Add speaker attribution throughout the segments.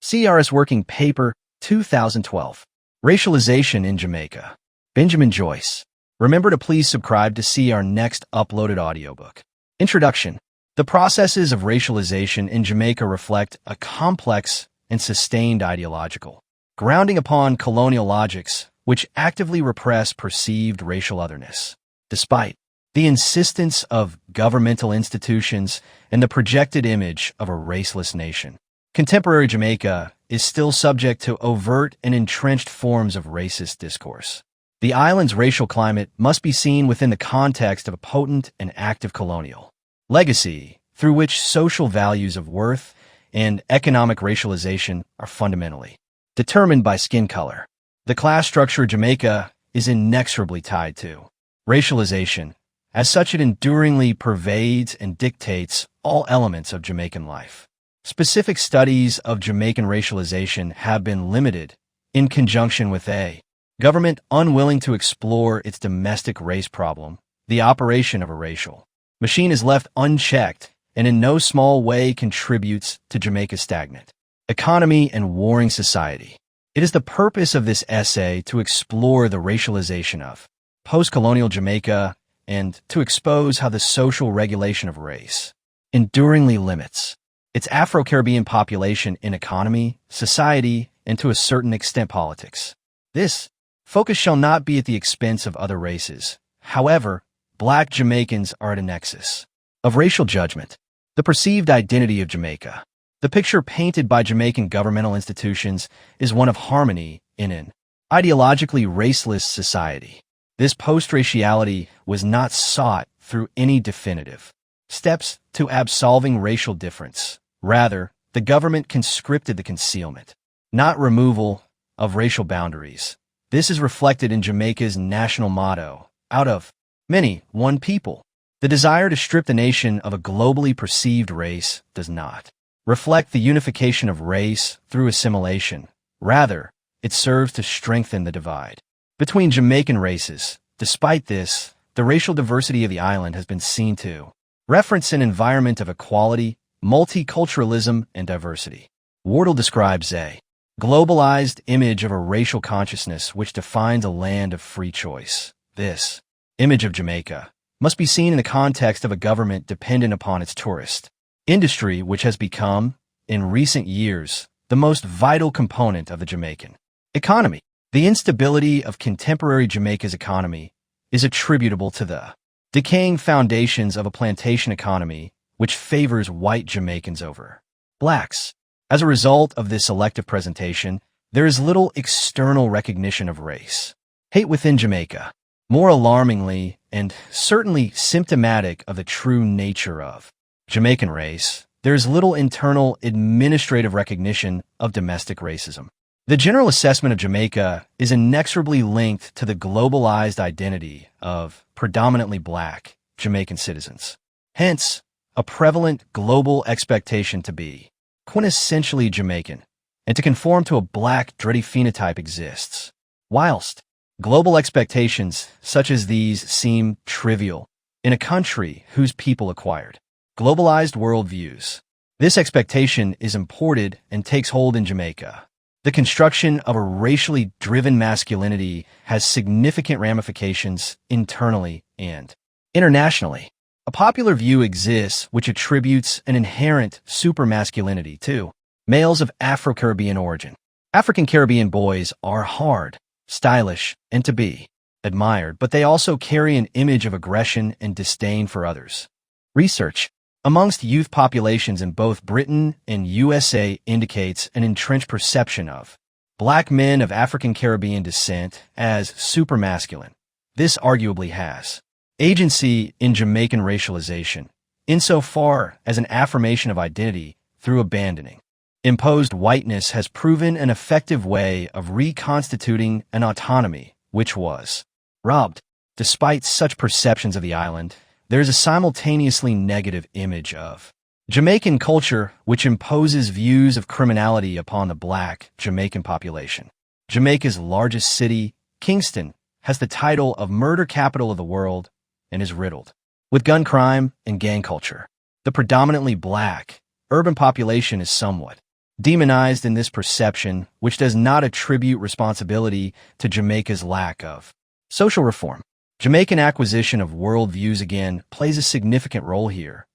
Speaker 1: CERS Working Paper, 2012. Racialization in Jamaica. Benjamin Joyce. Remember to please subscribe to see our next uploaded audiobook. Introduction. The processes of racialization in Jamaica reflect a complex and sustained ideological grounding upon colonial logics, which actively repress perceived racial otherness. Despite the insistence of governmental institutions and the projected image of a raceless nation, contemporary Jamaica is still subject to overt and entrenched forms of racist discourse. The island's racial climate must be seen within the context of a potent and active colonial legacy, through which social values of worth and economic racialization are fundamentally determined by skin color. The class structure of Jamaica is inexorably tied to racialization. As such, it enduringly pervades and dictates all elements of Jamaican life. Specific studies of Jamaican racialization have been limited in conjunction with a government unwilling to explore its domestic race problem. The operation of a racial machine is left unchecked and in no small way contributes to Jamaica's stagnant economy and warring society. It is the purpose of this essay to explore the racialization of post-colonial Jamaica and to expose how the social regulation of race enduringly limits its Afro-Caribbean population in economy, society, and to a certain extent politics. This focus shall not be at the expense of other races. However, Black Jamaicans are at a nexus of racial judgment. The perceived identity of Jamaica. The picture painted by Jamaican governmental institutions is one of harmony in an ideologically raceless society. This post-raciality was not sought through any definitive steps to absolving racial difference. Rather, the government conscripted the concealment, not removal, of racial boundaries. This is reflected in Jamaica's national motto, out of many, one people. The desire to strip the nation of a globally perceived race does not reflect the unification of race through assimilation. Rather, it serves to strengthen the divide between Jamaican races. Despite this, the racial diversity of the island has been seen to reference an environment of equality, multiculturalism, and diversity. Wardle describes a globalized image of a racial consciousness which defines a land of free choice. This image of Jamaica must be seen in the context of a government dependent upon its tourist industry, which has become, in recent years, the most vital component of the Jamaican economy. The instability of contemporary Jamaica's economy is attributable to the decaying foundations of a plantation economy which favors white Jamaicans over blacks. As a result of this selective presentation, there is little external recognition of race hate within Jamaica. More alarmingly, and certainly symptomatic of the true nature of Jamaican race, there is little internal administrative recognition of domestic racism. The general assessment of Jamaica is inexorably linked to the globalized identity of predominantly Black Jamaican citizens. Hence, a prevalent global expectation to be quintessentially Jamaican and to conform to a Black dready phenotype exists. Whilst global expectations such as these seem trivial in a country whose people acquired globalized worldviews, this expectation is imported and takes hold in Jamaica. The construction of a racially driven masculinity has significant ramifications internally and internationally. A popular view exists which attributes an inherent supermasculinity to males of Afro-Caribbean origin. African-Caribbean boys are hard, stylish, and to be admired, but they also carry an image of aggression and disdain for others. Research amongst youth populations in both Britain and USA indicates an entrenched perception of Black men of African-Caribbean descent as supermasculine. This arguably has agency in Jamaican racialization, insofar as an affirmation of identity through abandoning imposed whiteness has proven an effective way of reconstituting an autonomy which was robbed. Despite such perceptions of the island, there is a simultaneously negative image of Jamaican culture which imposes views of criminality upon the Black Jamaican population. Jamaica's largest city, Kingston, has the title of murder capital of the world and is riddled with gun crime and gang culture. The predominantly Black urban population is somewhat demonized in this perception, which does not attribute responsibility to Jamaica's lack of social reform. Jamaican acquisition of worldviews again plays a significant role here.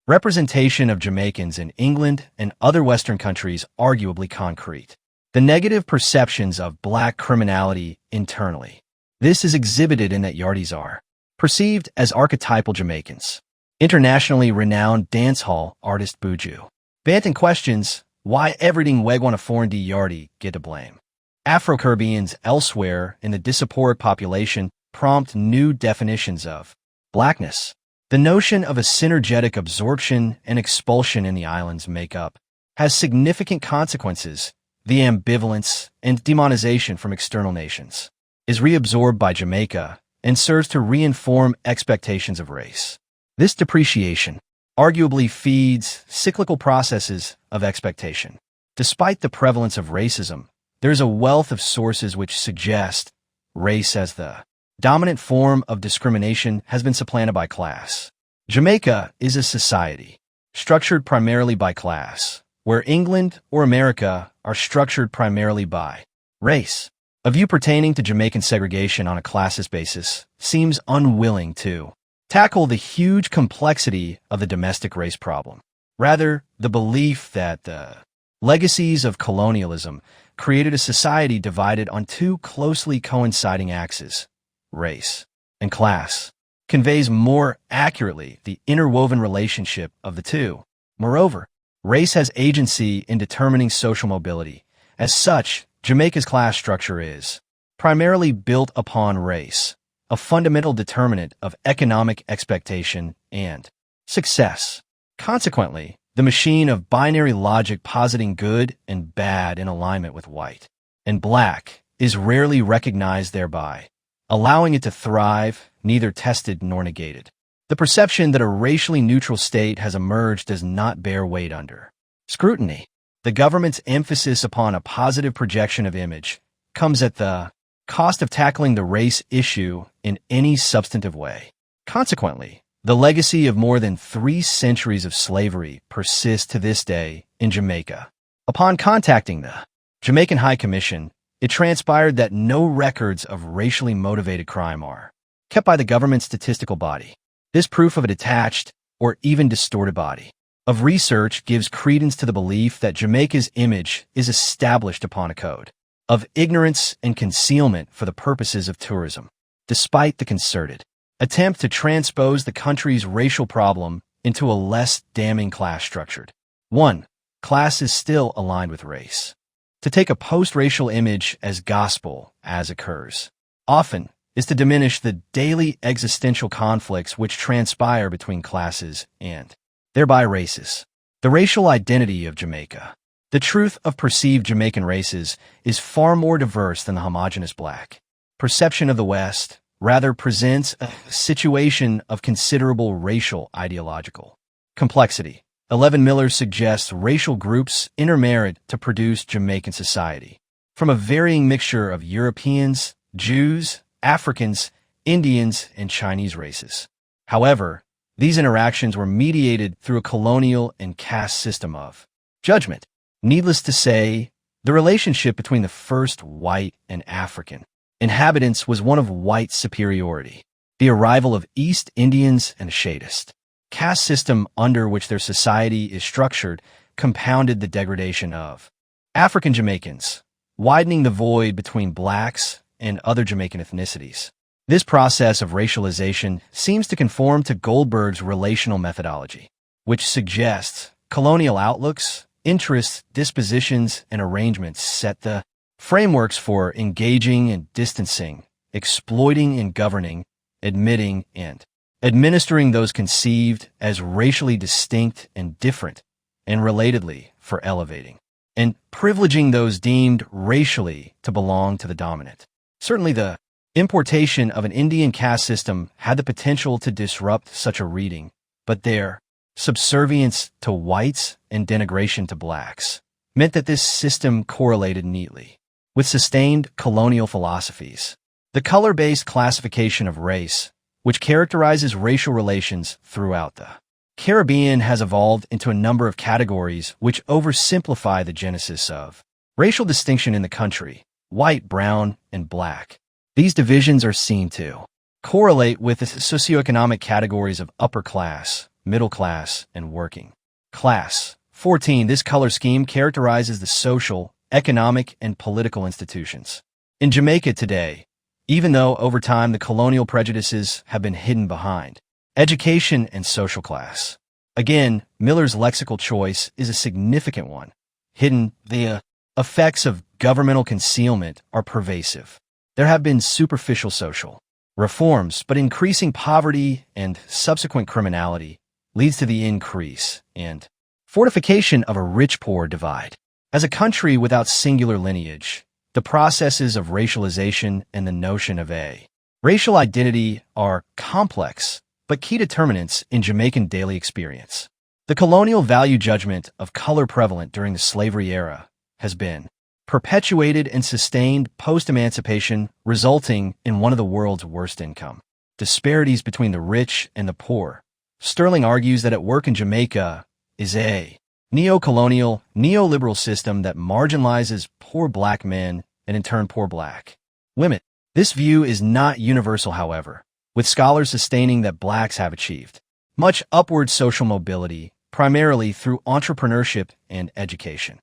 Speaker 1: Representation of Jamaicans in England and other Western countries arguably concrete. The negative perceptions of black criminality internally. This is exhibited in that Yardis are perceived as archetypal Jamaicans. Internationally renowned dancehall artist Buju Banton questions why everything weg on a foreign Yardi get to blame. Afro-Caribbeans elsewhere in the diasporic population prompt new definitions of blackness. The notion of a synergetic absorption and expulsion in the island's makeup has significant consequences. The ambivalence and demonization from external nations is reabsorbed by Jamaica and serves to reinform expectations of race. This depreciation arguably feeds cyclical processes of expectation. Despite the prevalence of racism, there is a wealth of sources which suggest race as the dominant form of discrimination has been supplanted by class. Jamaica is a society structured primarily by class, where England or America are structured primarily by race. A view pertaining to Jamaican segregation on a classist basis seems unwilling to tackle the huge complexity of the domestic race problem. Rather, the belief that the legacies of colonialism created a society divided on two closely coinciding axes, race and class, conveys more accurately the interwoven relationship of the two. Moreover, race has agency in determining social mobility. As such, Jamaica's class structure is primarily built upon race, a fundamental determinant of economic expectation and success. Consequently, the machine of binary logic positing good and bad in alignment with white and black is rarely recognized thereby, allowing it to thrive, neither tested nor negated. The perception that a racially neutral state has emerged does not bear weight under scrutiny. The government's emphasis upon a positive projection of image comes at the cost of tackling the race issue in any substantive way. Consequently, the legacy of more than 3 centuries of slavery persists to this day in Jamaica. Upon contacting the Jamaican High Commission, it transpired that no records of racially motivated crime are kept by the government's statistical body. This proof of a detached or even distorted body of research gives credence to the belief that Jamaica's image is established upon a code of ignorance and concealment for the purposes of tourism, despite the concerted attempt to transpose the country's racial problem into a less damning class structure. 1. Class is still aligned with race. To take a post-racial image as gospel as occurs often is to diminish the daily existential conflicts which transpire between classes and thereby races. The racial identity of Jamaica. The truth of perceived Jamaican races is far more diverse than the homogeneous black perception of the West, rather presents a situation of considerable racial ideological complexity. 11 Miller suggests racial groups intermarried to produce Jamaican society from a varying mixture of Europeans, Jews, Africans, Indians, and Chinese races. However, these interactions were mediated through a colonial and caste system of judgment. Needless to say, the relationship between the first white and African inhabitants was one of white superiority. The arrival of East Indians and a shadist caste system under which their society is structured compounded the degradation of African Jamaicans, widening the void between blacks and other Jamaican ethnicities. This process of racialization seems to conform to Goldberg's relational methodology, which suggests colonial outlooks, interests, dispositions, and arrangements set the frameworks for engaging and distancing, exploiting and governing, admitting and administering those conceived as racially distinct and different, and relatedly for elevating and privileging those deemed racially to belong to the dominant. Certainly the importation of an Indian caste system had the potential to disrupt such a reading, but their subservience to whites and denigration to blacks meant that this system correlated neatly with sustained colonial philosophies. The color-based classification of race, which characterizes racial relations throughout the Caribbean has evolved into a number of categories which oversimplify the genesis of racial distinction in the country: white, brown, and black. These divisions are seen to correlate with the socioeconomic categories of upper class, middle class, and working class. 14. This color scheme characterizes the social, economic, and political institutions in Jamaica today, even though over time the colonial prejudices have been hidden behind education and social class. Again, Miller's lexical choice is a significant one. Hidden, the effects of governmental concealment are pervasive. There have been superficial social reforms, but increasing poverty and subsequent criminality leads to the increase and fortification of a rich-poor divide. As a country without singular lineage, the processes of racialization and the notion of a racial identity are complex but key determinants in Jamaican daily experience. The colonial value judgment of color prevalent during the slavery era has been perpetuated and sustained post-emancipation, resulting in one of the world's worst income disparities between the rich and the poor. Sterling argues that at work in Jamaica is a neo-colonial, neoliberal system that marginalizes poor black men and in turn poor black women. This view is not universal, however, with scholars sustaining that blacks have achieved much upward social mobility, primarily through entrepreneurship and education.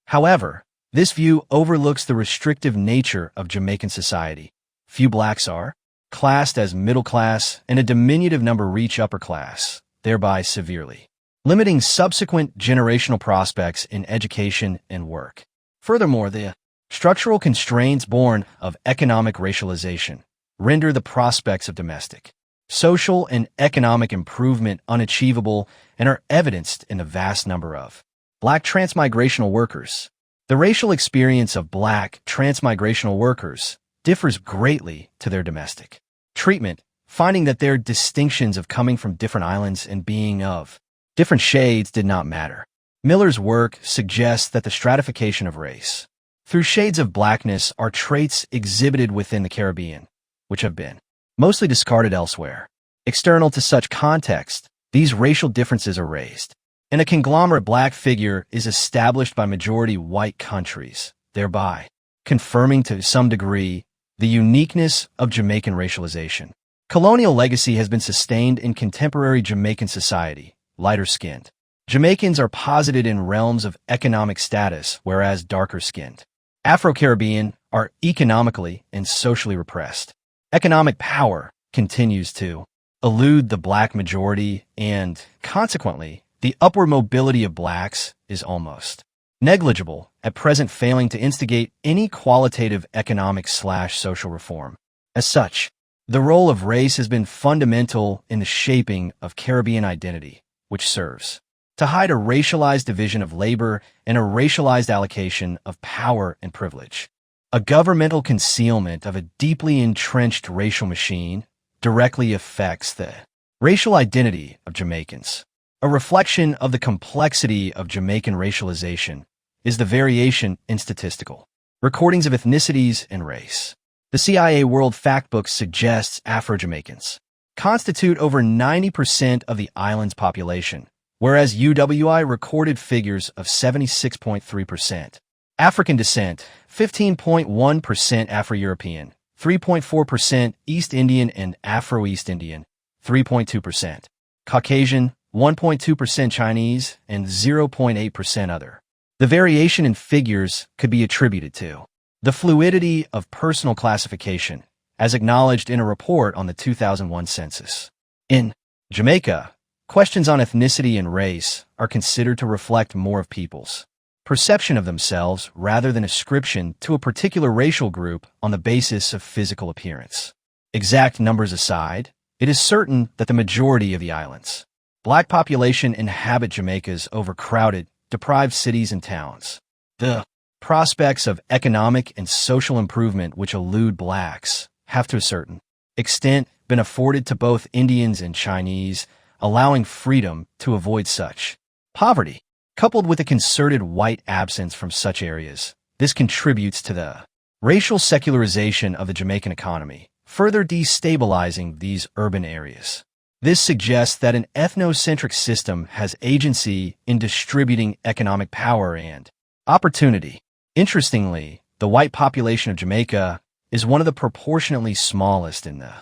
Speaker 1: However, this view overlooks the restrictive nature of Jamaican society. Few blacks are classed as middle class, and a diminutive number reach upper class, thereby severely limiting subsequent generational prospects in education and work. Furthermore, the structural constraints born of economic racialization render the prospects of domestic, social, and economic improvement unachievable and are evidenced in the vast number of black transmigrational workers. The racial experience of black transmigrational workers differs greatly to their domestic treatment, finding that their distinctions of coming from different islands and being of different shades did not matter. Miller's work suggests that the stratification of race through shades of blackness are traits exhibited within the Caribbean, which have been mostly discarded elsewhere. External to such context, these racial differences are raised, and a conglomerate black figure is established by majority white countries, thereby confirming to some degree the uniqueness of Jamaican racialization. Colonial legacy has been sustained in contemporary Jamaican society. Lighter-skinned Jamaicans are posited in realms of economic status, whereas darker-skinned Afro-Caribbean are economically and socially repressed. Economic power continues to elude the black majority, and consequently, the upward mobility of blacks is almost negligible, at present failing to instigate any qualitative economic/social reform. As such, the role of race has been fundamental in the shaping of Caribbean identity, which serves to hide a racialized division of labor and a racialized allocation of power and privilege. A governmental concealment of a deeply entrenched racial machine directly affects the racial identity of Jamaicans. A reflection of the complexity of Jamaican racialization is the variation in statistical recordings of ethnicities and race. The CIA World Factbook suggests Afro-Jamaicans constitute over 90% of the island's population, whereas UWI recorded figures of 76.3%. African descent, 15.1% Afro-European, 3.4% East Indian and Afro-East Indian, 3.2%. Caucasian, 1.2% Chinese, and 0.8% other. The variation in figures could be attributed to the fluidity of personal classification, as acknowledged in a report on the 2001 census. In Jamaica, questions on ethnicity and race are considered to reflect more of people's perception of themselves rather than ascription to a particular racial group on the basis of physical appearance. Exact numbers aside, it is certain that the majority of the island's black population inhabit Jamaica's overcrowded, deprived cities and towns. The prospects of economic and social improvement which elude blacks have to a certain extent been afforded to both Indians and Chinese, allowing freedom to avoid such poverty. Coupled with a concerted white absence from such areas, this contributes to the racial secularization of the Jamaican economy, further destabilizing these urban areas. This suggests that an ethnocentric system has agency in distributing economic power and opportunity. Interestingly, the white population of Jamaica is one of the proportionately smallest in the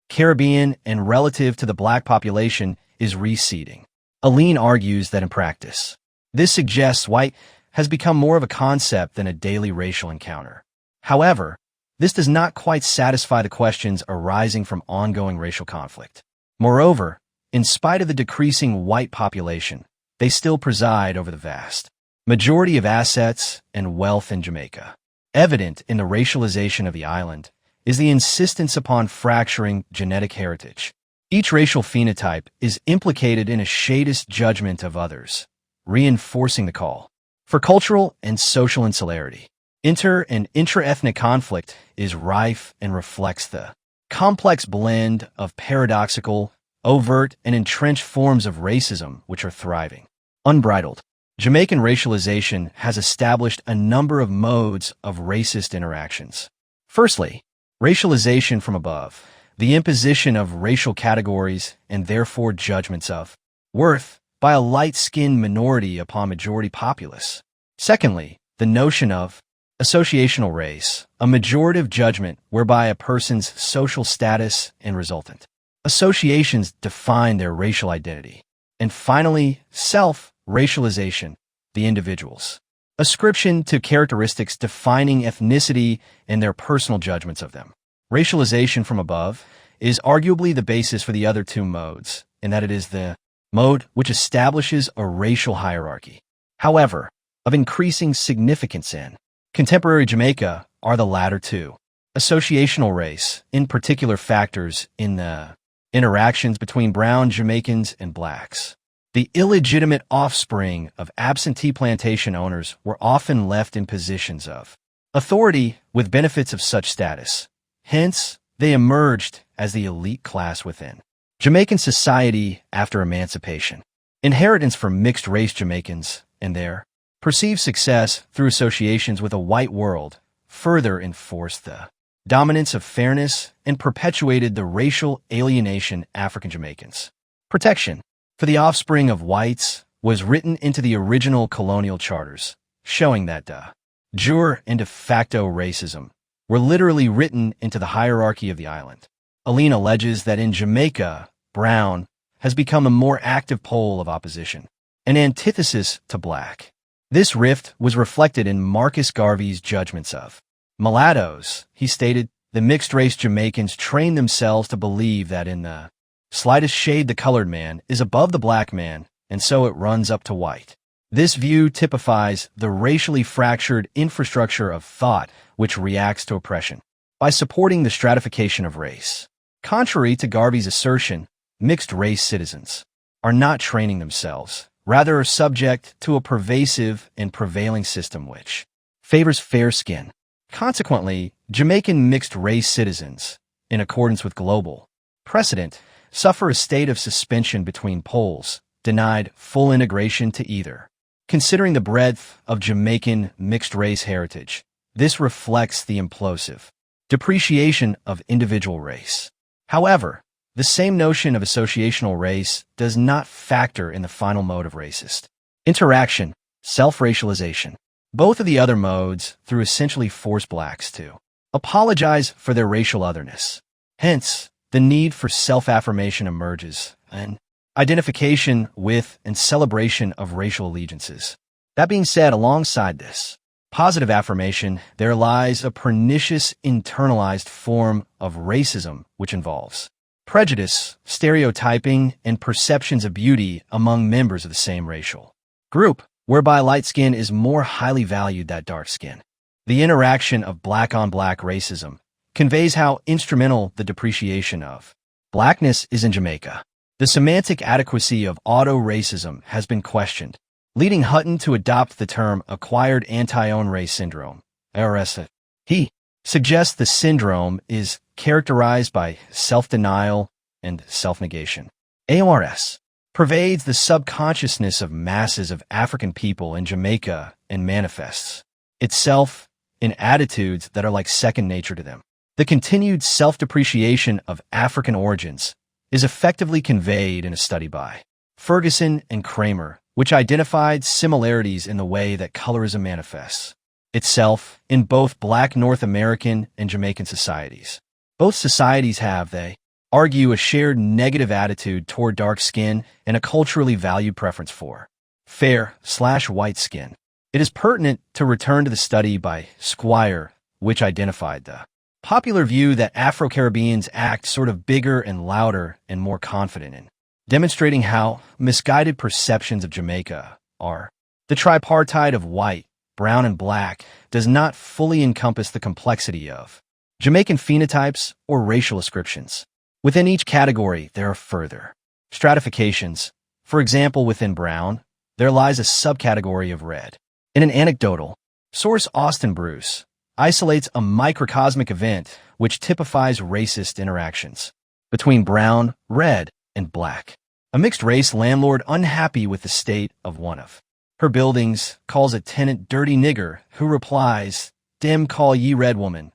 Speaker 1: Caribbean and relative to the black population is receding. Aline argues that in practice, this suggests white has become more of a concept than a daily racial encounter. However, this does not quite satisfy the questions arising from ongoing racial conflict. Moreover, in spite of the decreasing white population, they still preside over the vast majority of assets and wealth in Jamaica. Evident in the racialization of the island is the insistence upon fracturing genetic heritage. Each racial phenotype is implicated in a shadist judgment of others, reinforcing the call for cultural and social insularity. Inter- and intra-ethnic conflict is rife and reflects the complex blend of paradoxical, overt, and entrenched forms of racism which are thriving. Unbridled. Jamaican racialization has established a number of modes of racist interactions. Firstly, racialization from above, the imposition of racial categories and therefore judgments of worth by a light-skinned minority upon majority populace. Secondly, the notion of associational race, a majorative judgment whereby a person's social status and resultant associations define their racial identity. And finally, self-racialization, the individual's ascription to characteristics defining ethnicity and their personal judgments of them. Racialization from above is arguably the basis for the other two modes, in that it is the mode which establishes a racial hierarchy. However, of increasing significance in contemporary Jamaica are the latter two. Associational race, in particular factors in the interactions between brown Jamaicans and blacks. The illegitimate offspring of absentee plantation owners were often left in positions of authority with benefits of such status. Hence, they emerged as the elite class within Jamaican society after emancipation. Inheritance from mixed-race Jamaicans and their perceived success through associations with a white world further enforced the dominance of fairness and perpetuated the racial alienation African Jamaicans. Protection for the offspring of whites was written into the original colonial charters, showing that de jure and de facto racism were literally written into the hierarchy of the island. Aline alleges that in Jamaica, brown has become a more active pole of opposition, an antithesis to black. This rift was reflected in Marcus Garvey's judgments of mulattoes. He stated, the mixed-race Jamaicans train themselves to believe that in the slightest shade the colored man is above the black man, and so it runs up to white. This view typifies the racially fractured infrastructure of thought which reacts to oppression by supporting the stratification of race. Contrary to Garvey's assertion, mixed-race citizens are not training themselves, rather are subject to a pervasive and prevailing system which favors fair skin. Consequently, Jamaican mixed-race citizens, in accordance with global precedent, suffer a state of suspension between poles, denied full integration to either. Considering the breadth of Jamaican mixed-race heritage, this reflects the implosive depreciation of individual race. However, the same notion of associational race does not factor in the final mode of racist interaction, self-racialization. Both of the other modes, through essentially force blacks to apologize for their racial otherness. Hence, the need for self-affirmation emerges, and identification with and celebration of racial allegiances. That being said, alongside this positive affirmation, there lies a pernicious internalized form of racism which involves prejudice, stereotyping, and perceptions of beauty among members of the same racial group, whereby light skin is more highly valued than dark skin. The interaction of black-on-black racism conveys how instrumental the depreciation of blackness is in Jamaica. The semantic adequacy of auto-racism has been questioned, leading Hutton to adopt the term acquired anti-own race syndrome, ARS. He suggests the syndrome is characterized by self-denial and self-negation. AORS pervades the subconsciousness of masses of African people in Jamaica and manifests itself in attitudes that are like second nature to them. The continued self-depreciation of African origins is effectively conveyed in a study by Ferguson and Kramer, which identified similarities in the way that colorism manifests itself in both Black North American and Jamaican societies. Both societies have, they argue, a shared negative attitude toward dark skin and a culturally valued preference for fair/white skin. It is pertinent to return to the study by Squire, which identified the popular view that Afro-Caribbeans act sort of bigger and louder and more confident in, demonstrating how misguided perceptions of Jamaica are. The tripartite of white, brown, and black does not fully encompass the complexity of Jamaican phenotypes or racial ascriptions. Within each category, there are further stratifications. For example, within brown, there lies a subcategory of red. In an anecdotal source, Austin Bruce isolates a microcosmic event which typifies racist interactions between brown, red, and black. A mixed-race landlord unhappy with the state of one of her buildings calls a tenant dirty nigger, who replies, "Dem call ye red woman,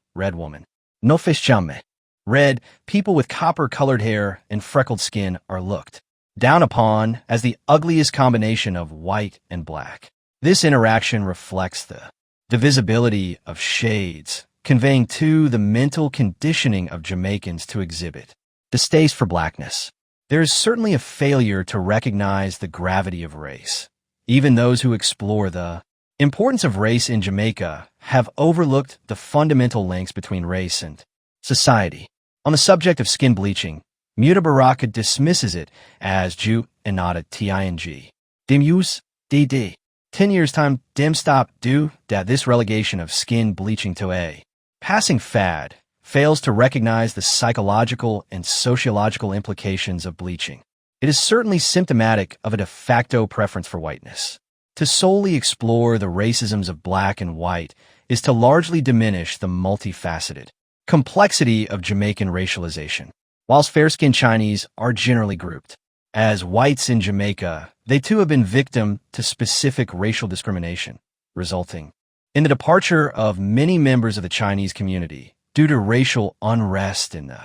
Speaker 1: no fish chame." Red people with copper-colored hair and freckled skin are looked down upon as the ugliest combination of white and black. This interaction reflects the divisibility of shades, conveying to the mental conditioning of Jamaicans to exhibit distaste for blackness. There is certainly a failure to recognize the gravity of race. Even those who explore the importance of race in Jamaica have overlooked the fundamental links between race and society. On the subject of skin bleaching, Muta Baraka dismisses it as Jew and not a ting. Dim use, DD. 10 years time, dim stop do that this relegation of skin bleaching to a passing fad fails to recognize the psychological and sociological implications of bleaching. It is certainly symptomatic of a de facto preference for whiteness. To solely explore the racisms of black and white is to largely diminish the multifaceted complexity of Jamaican racialization. Whilst fair-skinned Chinese are generally grouped as whites in Jamaica, they too have been victim to specific racial discrimination, resulting in the departure of many members of the Chinese community due to racial unrest in the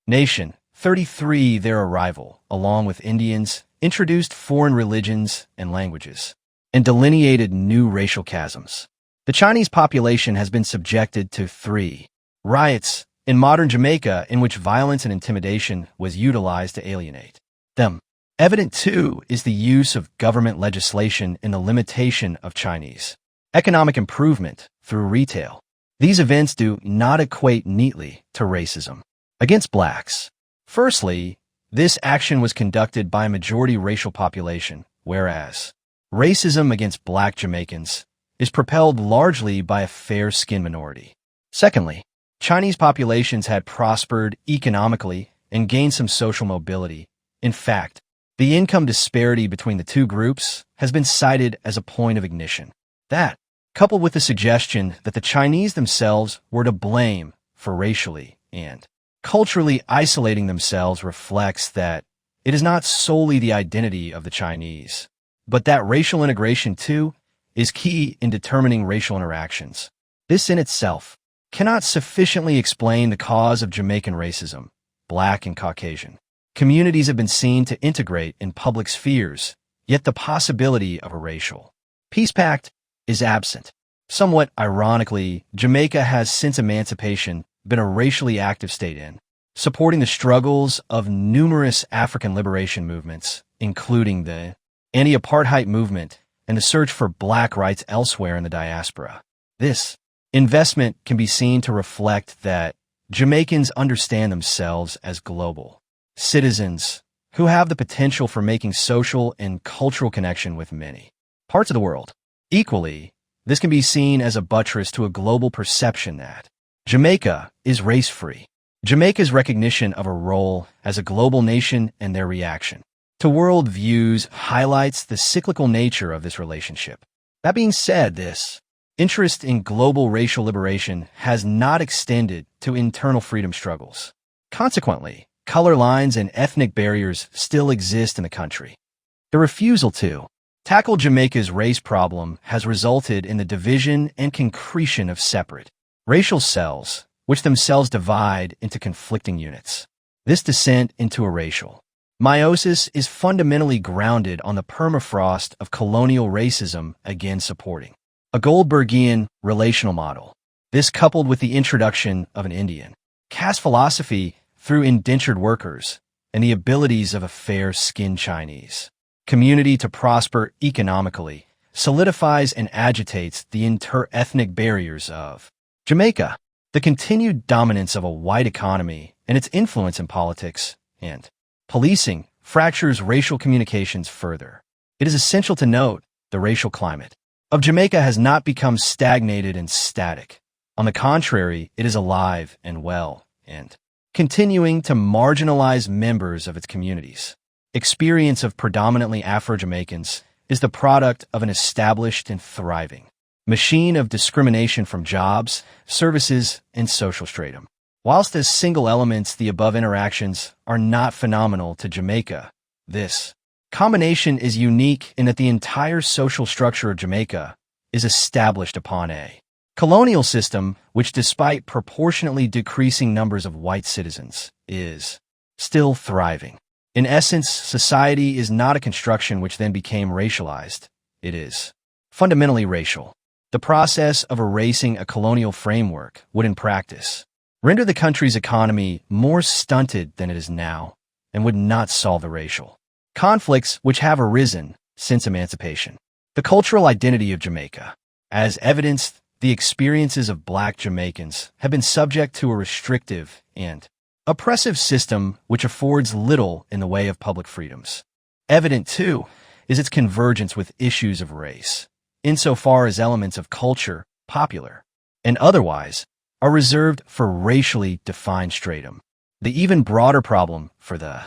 Speaker 1: nation. 33. Their arrival, along with Indians, introduced foreign religions and languages and delineated new racial chasms. The Chinese population has been subjected to 3 riots in modern Jamaica in which violence and intimidation was utilized to alienate them. Evident, too, is the use of government legislation in the limitation of Chinese economic improvement through retail. These events do not equate neatly to racism against blacks. Firstly, this action was conducted by a majority racial population, whereas racism against black Jamaicans is propelled largely by a fair-skinned minority. Secondly, Chinese populations had prospered economically and gained some social mobility. In fact, the income disparity between the two groups has been cited as a point of ignition. That, coupled with the suggestion that the Chinese themselves were to blame for racially and culturally isolating themselves, reflects that it is not solely the identity of the Chinese, but that racial integration, too, is key in determining racial interactions. This in itself cannot sufficiently explain the cause of Jamaican racism. Black and Caucasian communities have been seen to integrate in public spheres, yet the possibility of a racial peace pact is absent. Somewhat ironically, Jamaica has since emancipation been a racially active state in supporting the struggles of numerous African liberation movements, including the anti-apartheid movement and the search for black rights elsewhere in the diaspora. This investment can be seen to reflect that Jamaicans understand themselves as global citizens who have the potential for making social and cultural connection with many parts of the world. Equally, this can be seen as a buttress to a global perception that Jamaica is race-free. Jamaica's recognition of a role as a global nation and their reaction to world views highlights the cyclical nature of this relationship. That being said, this interest in global racial liberation has not extended to internal freedom struggles. Consequently, color lines and ethnic barriers still exist in the country. The refusal to tackle Jamaica's race problem has resulted in the division and concretion of separate racial cells, which themselves divide into conflicting units. This descent into a racial meiosis is fundamentally grounded on the permafrost of colonial racism, again supporting a Goldbergian relational model. This, coupled with the introduction of an Indian caste philosophy through indentured workers and the abilities of a fair-skinned Chinese community to prosper economically, solidifies and agitates the inter-ethnic barriers of Jamaica. The continued dominance of a white economy and its influence in politics and policing fractures racial communications further. It is essential to note the racial climate of Jamaica has not become stagnated and static. On the contrary, it is alive and well, and continuing to marginalize members of its communities. Experience of predominantly Afro-Jamaicans is the product of an established and thriving machine of discrimination from jobs, services, and social stratum. Whilst as single elements the above interactions are not phenomenal to Jamaica, this combination is unique in that the entire social structure of Jamaica is established upon a colonial system which, despite proportionately decreasing numbers of white citizens, is still thriving. In essence, society is not a construction which then became racialized. It is fundamentally racial. The process of erasing a colonial framework would, in practice, render the country's economy more stunted than it is now and would not solve the racial conflicts which have arisen since emancipation. The cultural identity of Jamaica. As evidenced, the experiences of Black Jamaicans have been subject to a restrictive and oppressive system which affords little in the way of public freedoms. Evident, too, is its convergence with issues of race, insofar as elements of culture, popular and otherwise, are reserved for racially defined stratum. The even broader problem for the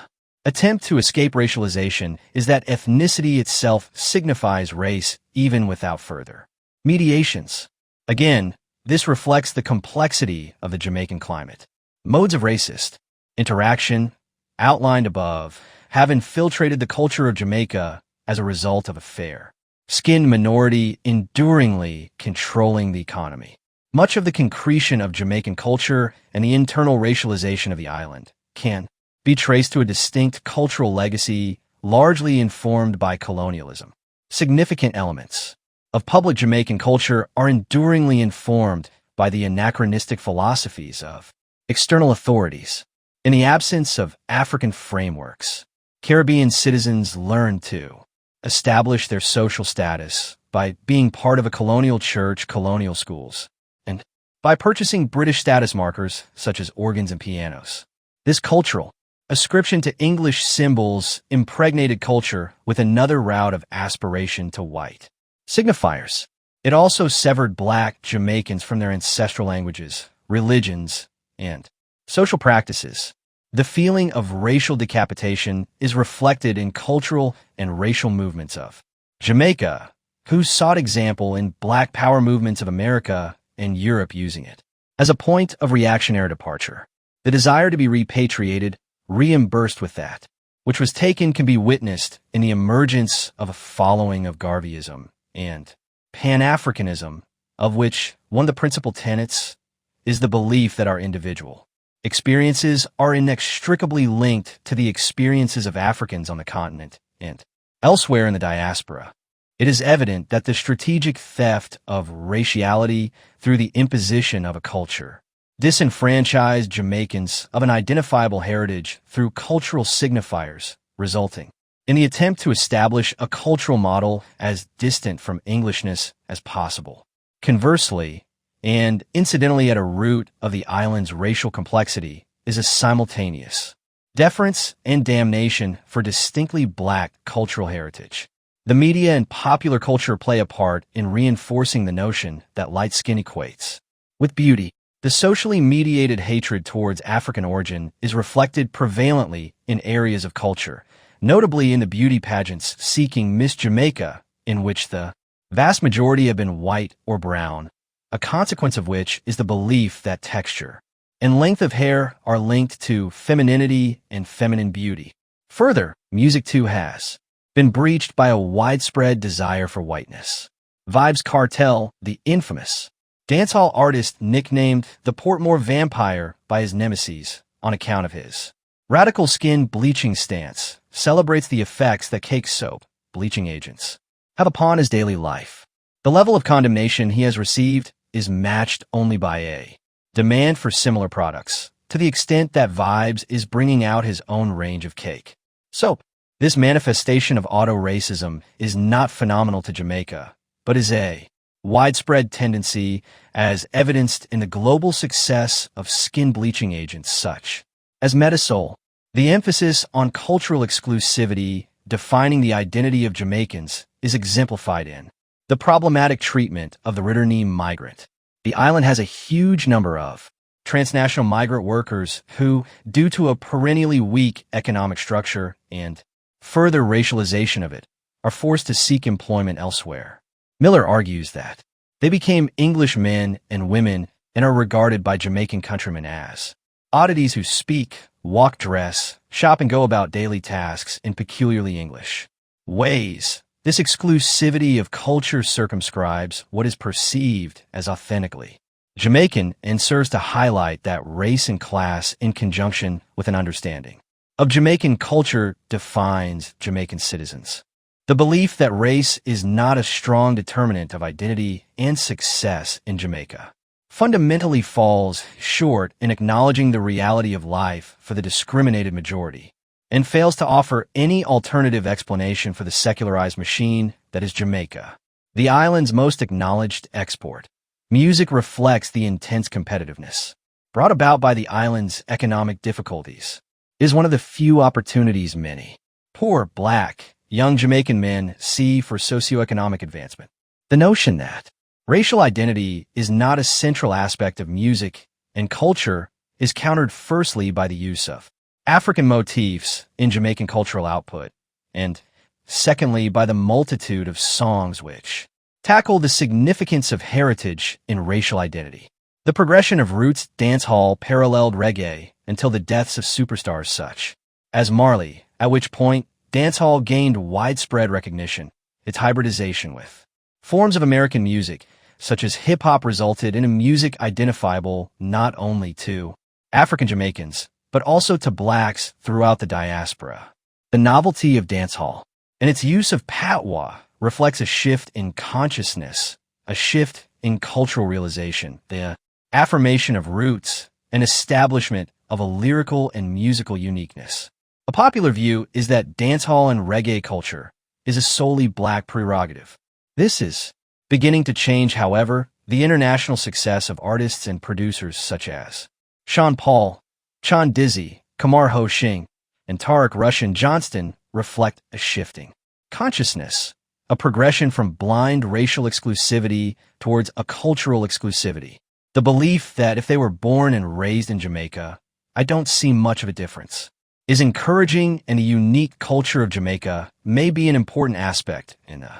Speaker 1: attempt to escape racialization is that ethnicity itself signifies race even without further mediations. Again, this reflects the complexity of the Jamaican climate. Modes of racist interaction, outlined above, have infiltrated the culture of Jamaica as a result of a fair-skinned minority enduringly controlling the economy. Much of the concretion of Jamaican culture and the internal racialization of the island can be traced to a distinct cultural legacy largely informed by colonialism. Significant elements of public Jamaican culture are enduringly informed by the anachronistic philosophies of external authorities. In the absence of African frameworks, Caribbean citizens learned to establish their social status by being part of a colonial church, colonial schools, and by purchasing British status markers such as organs and pianos. This cultural ascription to English symbols impregnated culture with another route of aspiration to white signifiers. It also severed Black Jamaicans from their ancestral languages, religions, and social practices. The feeling of racial decapitation is reflected in cultural and racial movements of Jamaica, who sought example in Black power movements of America and Europe using it as a point of reactionary departure. The desire to be repatriated, reimbursed with that which was taken, can be witnessed in the emergence of a following of Garveyism and Pan-Africanism, of which one of the principal tenets is the belief that our individual experiences are inextricably linked to the experiences of Africans on the continent and elsewhere in the diaspora. It is evident that the strategic theft of raciality through the imposition of a culture disenfranchised Jamaicans of an identifiable heritage through cultural signifiers, resulting in the attempt to establish a cultural model as distant from Englishness as possible. Conversely, and incidentally at a root of the island's racial complexity, is a simultaneous deference and damnation for distinctly Black cultural heritage. The media and popular culture play a part in reinforcing the notion that light skin equates with beauty. The socially mediated hatred towards African origin is reflected prevalently in areas of culture, notably in the beauty pageants seeking Miss Jamaica, in which the vast majority have been white or brown, a consequence of which is the belief that texture and length of hair are linked to femininity and feminine beauty. Further, music too has been breached by a widespread desire for whiteness. Vybz Kartel, the infamous dancehall artist nicknamed the Portmore Vampire by his nemesis on account of his Radical skin bleaching stance celebrates the effects that cake soap, bleaching agents, have upon his daily life. The level of condemnation he has received is matched only by a demand for similar products, to the extent that Vibes is bringing out his own range of cake soap. This manifestation of auto-racism is not phenomenal to Jamaica, but is a widespread tendency as evidenced in the global success of skin bleaching agents such as Metasol. The emphasis on cultural exclusivity defining the identity of Jamaicans is exemplified in the problematic treatment of the returning migrant. The island has a huge number of transnational migrant workers who, due to a perennially weak economic structure and further racialization of it, are forced to seek employment elsewhere. Miller argues that they became English men and women and are regarded by Jamaican countrymen as oddities who speak, walk, dress, shop, and go about daily tasks in peculiarly English ways. This exclusivity of culture circumscribes what is perceived as authentically Jamaican and serves to highlight that race and class in conjunction with an understanding of Jamaican culture defines Jamaican citizens. The belief that race is not a strong determinant of identity and success in Jamaica fundamentally falls short in acknowledging the reality of life for the discriminated majority and fails to offer any alternative explanation for the secularized machine that is Jamaica, the island's most acknowledged export. Music reflects the intense competitiveness brought about by the island's economic difficulties. It is one of the few opportunities many poor, black, young Jamaican men see for socioeconomic advancement. The notion that racial identity is not a central aspect of music and culture is countered firstly by the use of African motifs in Jamaican cultural output, and secondly by the multitude of songs which tackle the significance of heritage in racial identity. The progression of roots dancehall paralleled reggae until the deaths of superstars such as Marley, at which point dancehall gained widespread recognition. Its hybridization with forms of American music, such as hip-hop, resulted in a music identifiable not only to African Jamaicans, but also to blacks throughout the diaspora. The novelty of dancehall and its use of patois reflects a shift in consciousness, a shift in cultural realization, the affirmation of roots, and establishment of a lyrical and musical uniqueness. A popular view is that dancehall and reggae culture is a solely black prerogative. This is beginning to change, however. The international success of artists and producers such as Sean Paul, Chon Dizzy, Kamar Ho Shing, and Tarek Rushan Johnston reflect a shifting consciousness, a progression from blind racial exclusivity towards a cultural exclusivity. The belief that if they were born and raised in Jamaica, I don't see much of a difference, is encouraging, and a unique culture of Jamaica may be an important aspect in the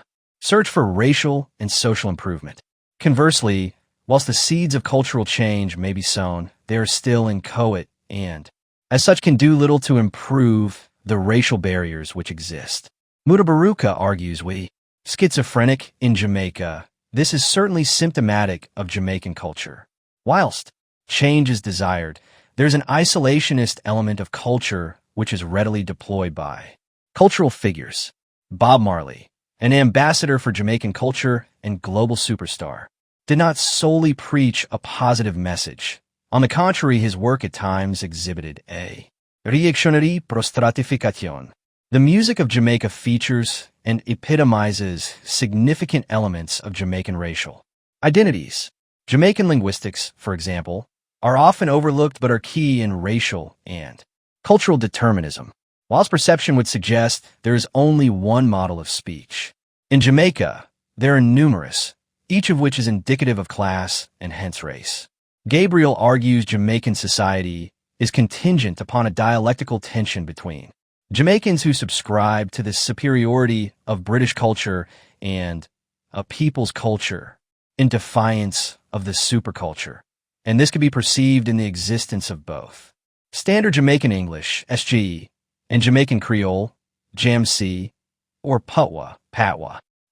Speaker 1: search for racial and social improvement. Conversely, whilst the seeds of cultural change may be sown, they are still inchoate and, as such, can do little to improve the racial barriers which exist. Mutabaruka argues we schizophrenic in Jamaica. This is certainly symptomatic of Jamaican culture. Whilst change is desired, there's an isolationist element of culture which is readily deployed by cultural figures. Bob Marley, an ambassador for Jamaican culture and global superstar, did not solely preach a positive message. On the contrary, his work at times exhibited a reactionary prostratification. The music of Jamaica features and epitomizes significant elements of Jamaican racial identities. Jamaican linguistics, for example, are often overlooked but are key in racial and cultural determinism. Whilst perception would suggest there is only one model of speech, in Jamaica there are numerous, each of which is indicative of class and hence race. Gabriel argues Jamaican society is contingent upon a dialectical tension between Jamaicans who subscribe to the superiority of British culture and a people's culture in defiance of the superculture, and this can be perceived in the existence of both Standard Jamaican English, SGE, and Jamaican Creole, JAMC, or Patois,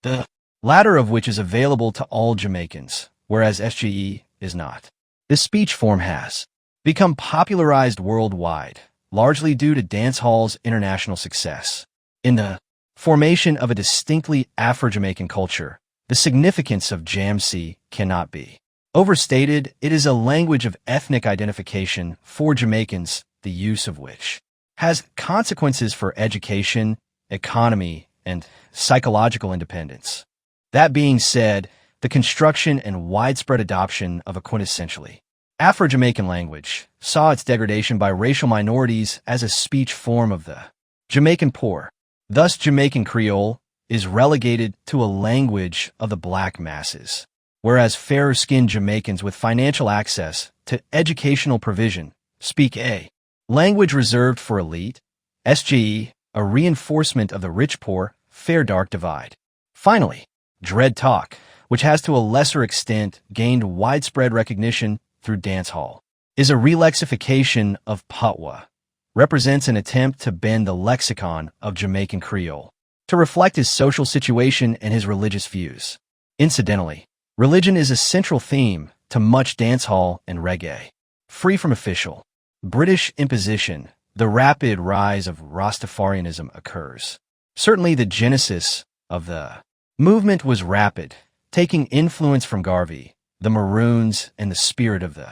Speaker 1: the latter of which is available to all Jamaicans, whereas SGE is not. This speech form has become popularized worldwide, largely due to dancehall's international success. In the formation of a distinctly Afro-Jamaican culture, the significance of Jamaica cannot be overstated. It is a language of ethnic identification for Jamaicans, the use of which has consequences for education, economy, and psychological independence. That being said, the construction and widespread adoption of a quintessentially Afro-Jamaican language saw its degradation by racial minorities as a speech form of the Jamaican poor. Thus, Jamaican Creole is relegated to a language of the black masses, whereas fairer-skinned Jamaicans with financial access to educational provision speak a language reserved for elite, SGE, a reinforcement of the rich-poor, fair-dark divide. Finally, Dread Talk, which has to a lesser extent gained widespread recognition through dancehall, is a relexification of Patois, represents an attempt to bend the lexicon of Jamaican Creole to reflect his social situation and his religious views. Incidentally, religion is a central theme to much dancehall and reggae. Free from official British imposition, the rapid rise of Rastafarianism occurs. Certainly the genesis of the movement was rapid, taking influence from Garvey, the Maroons, and the spirit of the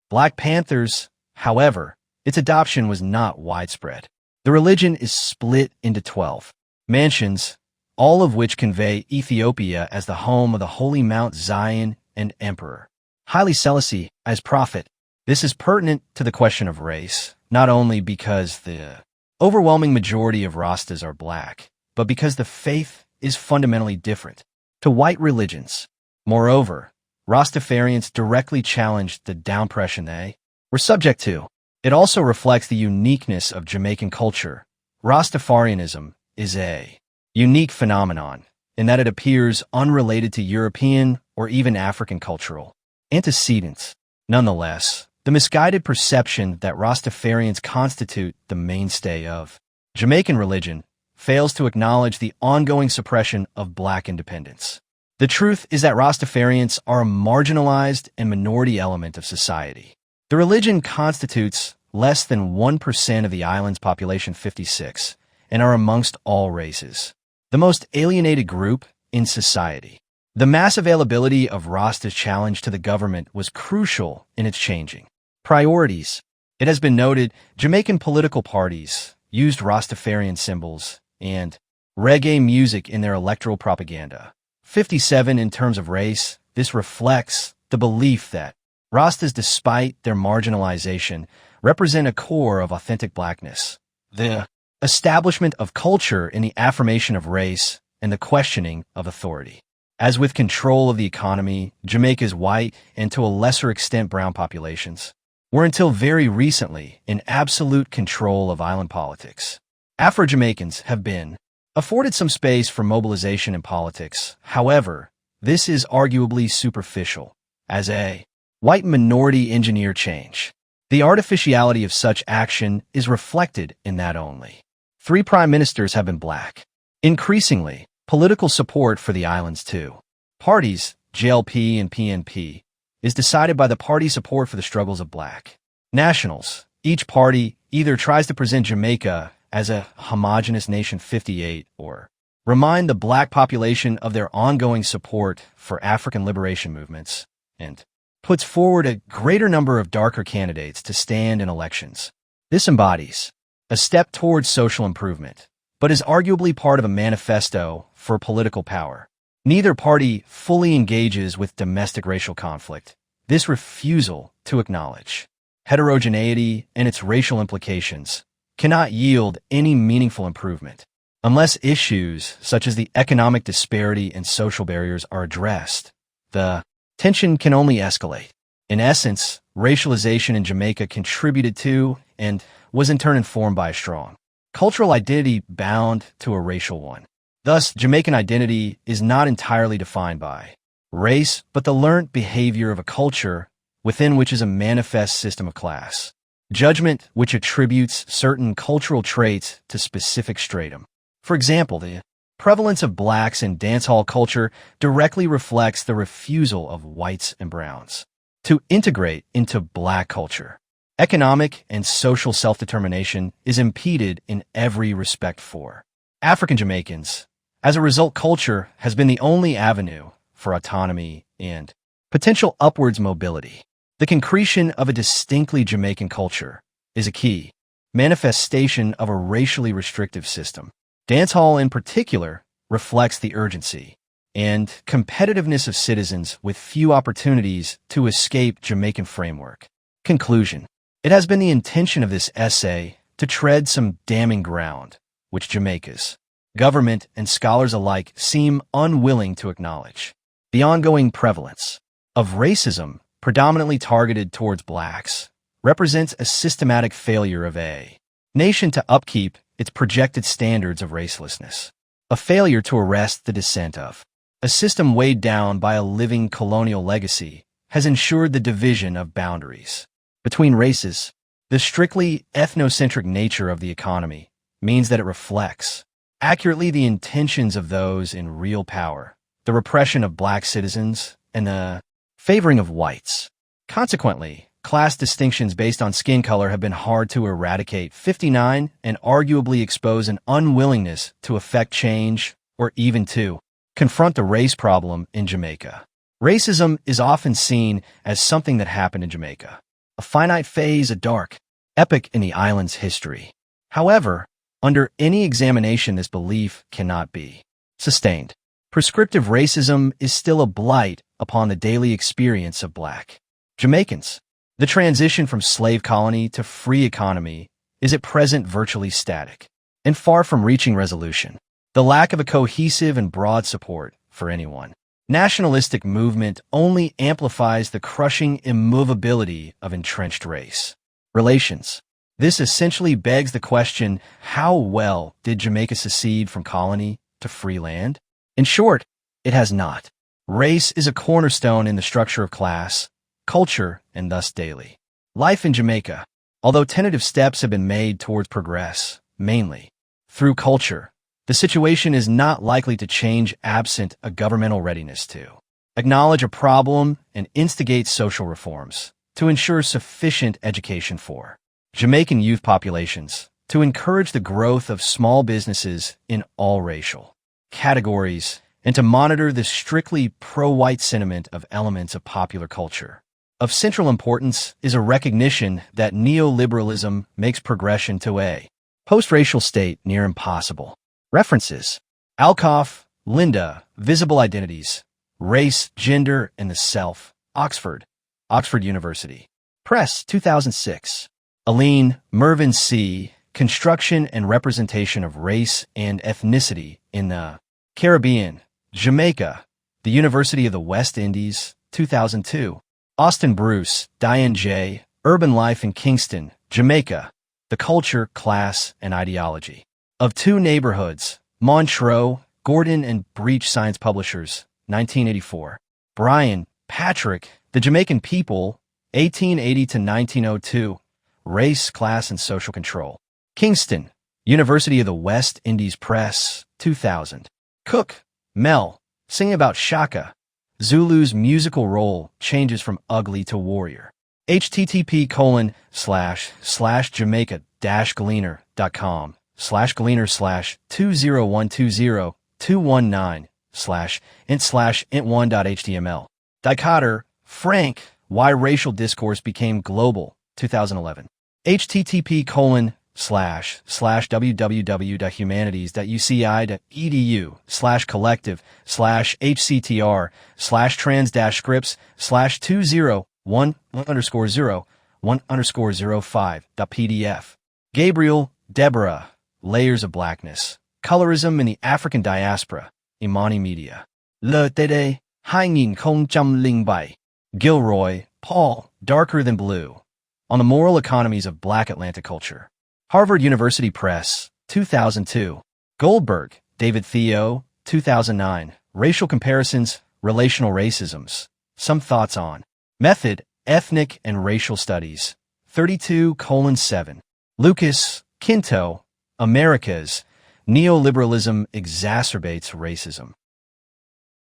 Speaker 1: Black Panthers. However, its adoption was not widespread. The religion is split into 12 mansions, all of which convey Ethiopia as the home of the Holy Mount Zion and Emperor Haile Selassie as prophet. This is pertinent to the question of race, not only because the overwhelming majority of Rastas are black, but because the faith is fundamentally different to white religions. Moreover, Rastafarians directly challenged the downpression they were subject to. It also reflects the uniqueness of Jamaican culture. Rastafarianism is a unique phenomenon in that it appears unrelated to European or even African cultural antecedents. Nonetheless, the misguided perception that Rastafarians constitute the mainstay of Jamaican religion fails to acknowledge the ongoing suppression of black independence. The truth is that Rastafarians are a marginalized and minority element of society. The religion constitutes less than 1% of the island's population, 56, and are amongst all races the most alienated group in society. The mass availability of Rasta's challenge to the government was crucial in its changing priorities. It has been noted Jamaican political parties used Rastafarian symbols and reggae music in their electoral propaganda. 57 in terms of race, this reflects the belief that Rastas, despite their marginalization, represent a core of authentic blackness. The establishment of culture in the affirmation of race and the questioning of authority. As with control of the economy, Jamaica's white and to a lesser extent brown populations were until very recently in absolute control of island politics. Afro-Jamaicans have been afforded some space for mobilization in politics. However, this is arguably superficial, as a white minority engineer change. The artificiality of such action is reflected in that only 3 prime ministers have been black. Increasingly, political support for the island's 2 parties, JLP and PNP, is decided by the party support for the struggles of black nationals. Each party either tries to present Jamaica as a homogenous nation, 58, or remind the black population of their ongoing support for African liberation movements, and puts forward a greater number of darker candidates to stand in elections. This embodies a step towards social improvement, but is arguably part of a manifesto for political power. Neither party fully engages with domestic racial conflict. This refusal to acknowledge heterogeneity and its racial implications cannot yield any meaningful improvement. Unless issues such as the economic disparity and social barriers are addressed, the tension can only escalate. In essence, racialization in Jamaica contributed to and was in turn informed by a strong cultural identity bound to a racial one. Thus, Jamaican identity is not entirely defined by race, but the learnt behavior of a culture within which is a manifest system of class judgment which attributes certain cultural traits to specific stratum. For example, the prevalence of blacks in dancehall culture directly reflects the refusal of whites and browns to integrate into black culture. Economic and social self-determination is impeded in every respect for African Jamaicans. As a result, culture has been the only avenue for autonomy and potential upwards mobility. The concretion of a distinctly Jamaican culture is a key manifestation of a racially restrictive system. Dancehall, in particular, reflects the urgency and competitiveness of citizens with few opportunities to escape Jamaican framework. Conclusion. It has been the intention of this essay to tread some damning ground, which Jamaica's government and scholars alike seem unwilling to acknowledge. The ongoing prevalence of racism, predominantly targeted towards blacks, represents a systematic failure of a nation to upkeep its projected standards of racelessness, a failure to arrest the descent of a system weighed down by a living colonial legacy has ensured the division of boundaries between races. The strictly ethnocentric nature of the economy means that it reflects accurately the intentions of those in real power, the repression of black citizens, and the favoring of whites. Consequently, class distinctions based on skin color have been hard to eradicate. 59 and arguably expose an unwillingness to effect change or even to confront the race problem in Jamaica. Racism is often seen as something that happened in Jamaica, a finite phase, a dark epoch in the island's history. However, under any examination, this belief cannot be sustained. Prescriptive racism is still a blight upon the daily experience of black Jamaicans. The transition from slave colony to free economy is at present virtually static and far from reaching resolution. The lack of a cohesive and broad support for anyone nationalistic movement only amplifies the crushing immovability of entrenched race relations. This essentially begs the question, how well did Jamaica secede from colony to free land? In short, it has not. Race is a cornerstone in the structure of class, culture, and thus daily life in Jamaica. Although tentative steps have been made towards progress, mainly through culture, the situation is not likely to change absent a governmental readiness to acknowledge a problem and instigate social reforms to ensure sufficient education for Jamaican youth populations, to encourage the growth of small businesses in all racial categories, and to monitor the strictly pro-white sentiment of elements of popular culture. Of central importance is a recognition that neoliberalism makes progression to a post-racial state near impossible. References: Alcoff, Linda, Visible Identities, Race, Gender, and the Self, Oxford, Oxford University Press, 2006. Aline, Mervyn C., Construction and Representation of Race and Ethnicity in the Caribbean, Jamaica, the University of the West Indies, 2002. Austin Bruce, Diane J., Urban Life in Kingston, Jamaica, The Culture, Class, and Ideology of Two Neighborhoods, Montreux, Gordon and Breach Science Publishers, 1984. Bryan, Patrick, The Jamaican People, 1880 to 1902, Race, Class, and Social Control. Kingston, University of the West Indies Press, 2000. Cook, Mel, Singing About Shaka, Zulu's musical role changes from ugly to warrior. http://jamaica-gleaner.com/gleaner/20120-219/int/int1.html. Dicotter, Frank, Why Racial Discourse Became Global, 2011. http://www.humanities.uci.edu/collective/hctr/trans-scripts/20-1_05.pdf. Gabriel, Deborah, Layers of Blackness, Colorism in the African Diaspora, Imani Media. Le Tede, Haingin Kong Cham Ling Bai. Gilroy, Paul, Darker Than Blue, On the Moral Economies of Black Atlantic Culture. Harvard University Press, 2002. Goldberg, David Theo, 2009. Racial Comparisons, Relational Racisms. Some Thoughts on Method, Ethnic and Racial Studies, 32:7. Lucas, Quinto, Americas, Neoliberalism Exacerbates Racism.